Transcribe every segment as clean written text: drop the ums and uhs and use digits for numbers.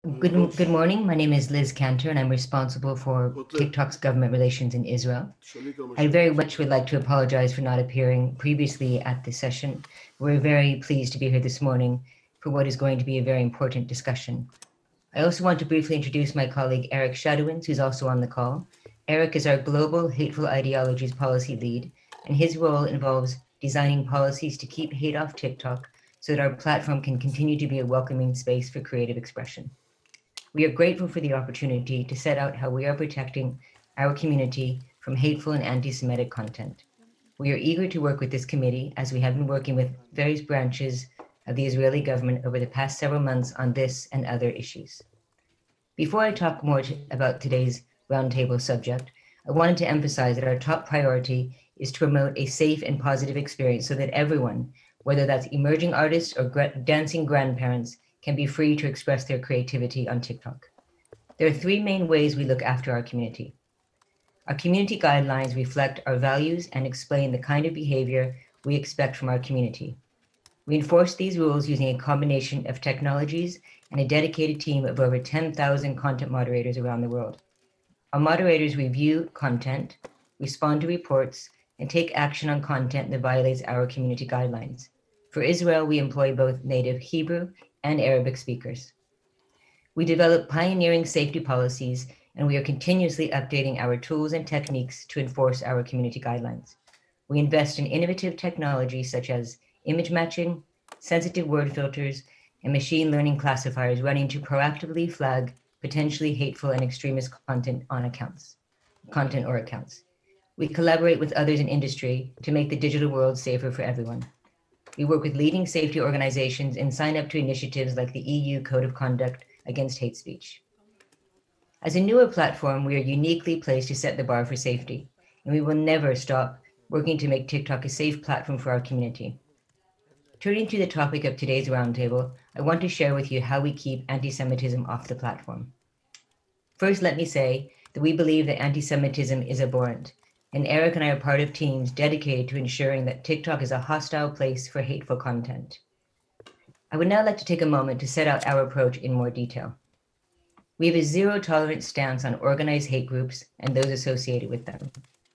Good morning. My name is Liz Cantor, and I'm responsible for TikTok's government relations in Israel. I very much would like to apologize for not appearing previously at this session. We're very pleased to be here this morning for what is going to be a very important discussion. I also want to briefly introduce my colleague, Eric Shadowins, who's also on the call. Eric is our Global Hateful Ideologies Policy Lead, and his role involves designing policies to keep hate off TikTok so that our platform can continue to be a welcoming space for creative expression. We are grateful for the opportunity to set out how we are protecting our community from hateful and anti-Semitic content. We are eager to work with this committee as we have been working with various branches of the Israeli government over the past several months on this and other issues. Before I talk more about today's roundtable subject, I wanted to emphasize that our top priority is to promote a safe and positive experience so that everyone, whether that's emerging artists or dancing grandparents, can be free to express their creativity on TikTok. There are three main ways we look after our community. Our community guidelines reflect our values and explain the kind of behavior we expect from our community. We enforce these rules using a combination of technologies and a dedicated team of over 10,000 content moderators around the world. Our moderators review content, respond to reports, and take action on content that violates our community guidelines. For Israel, we employ both native Hebrew and Arabic speakers. We develop pioneering safety policies, and we are continuously updating our tools and techniques to enforce our community guidelines. We invest in innovative technologies such as image matching, sensitive word filters, and machine learning classifiers running to proactively flag potentially hateful and extremist content or accounts. We collaborate with others in industry to make the digital world safer for everyone. We work with leading safety organizations and sign up to initiatives like the EU Code of Conduct Against Hate Speech. As a newer platform, we are uniquely placed to set the bar for safety, and we will never stop working to make TikTok a safe platform for our community. Turning to the topic of today's roundtable, I want to share with you how we keep anti-Semitism off the platform. First, let me say that we believe that anti-Semitism is abhorrent, and Eric and I are part of teams dedicated to ensuring that TikTok is a hostile place for hateful content. I would now like to take a moment to set out our approach in more detail. We have a zero-tolerance stance on organized hate groups and those associated with them,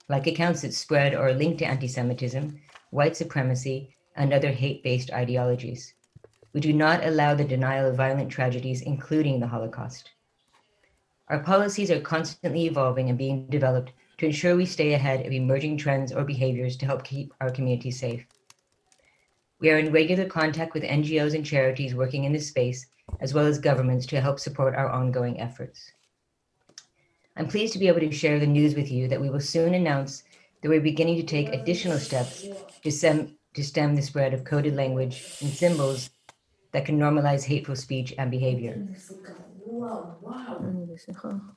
like accounts that spread or are linked to anti-Semitism, white supremacy, and other hate-based ideologies. We do not allow the denial of violent tragedies, including the Holocaust. Our policies are constantly evolving and being developed to ensure we stay ahead of emerging trends or behaviors to help keep our community safe. We are in regular contact with NGOs and charities working in this space, as well as governments to help support our ongoing efforts. I'm pleased to be able to share the news with you that we will soon announce that we're beginning to take additional steps to stem the spread of coded language and symbols that can normalize hateful speech and behavior.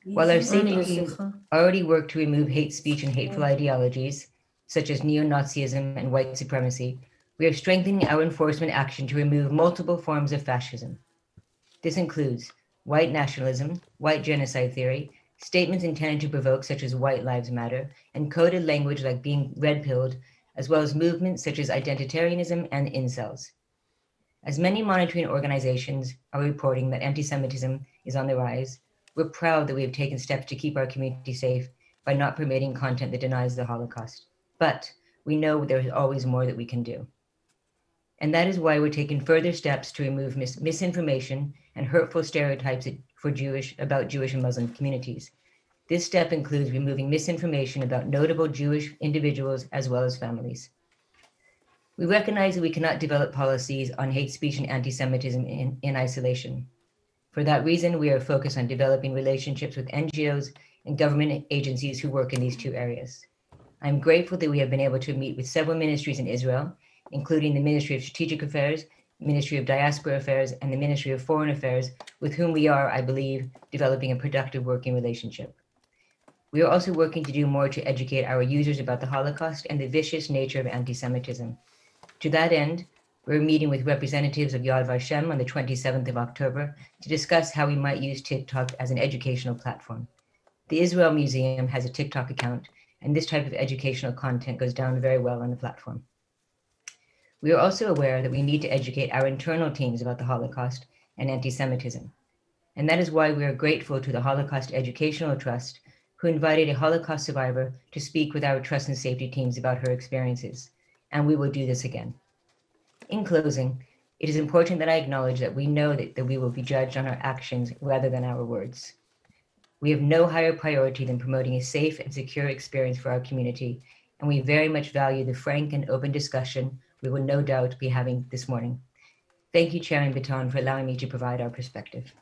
While our safety teams already work to remove hate speech and hateful ideologies, such as neo-Nazism and white supremacy, we are strengthening our enforcement action to remove multiple forms of fascism. This includes white nationalism, white genocide theory, statements intended to provoke such as White Lives Matter, and coded language like being red-pilled, as well as movements such as identitarianism and incels. As many monitoring organizations are reporting that anti-Semitism is on the rise, we're proud that we have taken steps to keep our community safe by not permitting content that denies the Holocaust. But we know there is always more that we can do. And that is why we're taking further steps to remove misinformation and hurtful stereotypes about Jewish and Muslim communities. This step includes removing misinformation about notable Jewish individuals as well as families. We recognize that we cannot develop policies on hate speech and anti-Semitism in isolation. For that reason, we are focused on developing relationships with NGOs and government agencies who work in these two areas. I'm grateful that we have been able to meet with several ministries in Israel, including the Ministry of Strategic Affairs, Ministry of Diaspora Affairs, and the Ministry of Foreign Affairs, with whom we are, I believe, developing a productive working relationship. We are also working to do more to educate our users about the Holocaust and the vicious nature of anti-Semitism. To that end, we're meeting with representatives of Yad Vashem on the 27th of October to discuss how we might use TikTok as an educational platform. The Israel Museum has a TikTok account, and this type of educational content goes down very well on the platform. We are also aware that we need to educate our internal teams about the Holocaust and anti-Semitism. And that is why we are grateful to the Holocaust Educational Trust, who invited a Holocaust survivor to speak with our trust and safety teams about her experiences. And we will do this again. In closing, it is important that I acknowledge that we know that we will be judged on our actions rather than our words. We have no higher priority than promoting a safe and secure experience for our community, and we very much value the frank and open discussion we will no doubt be having this morning. Thank you, Chairman Biton, for allowing me to provide our perspective.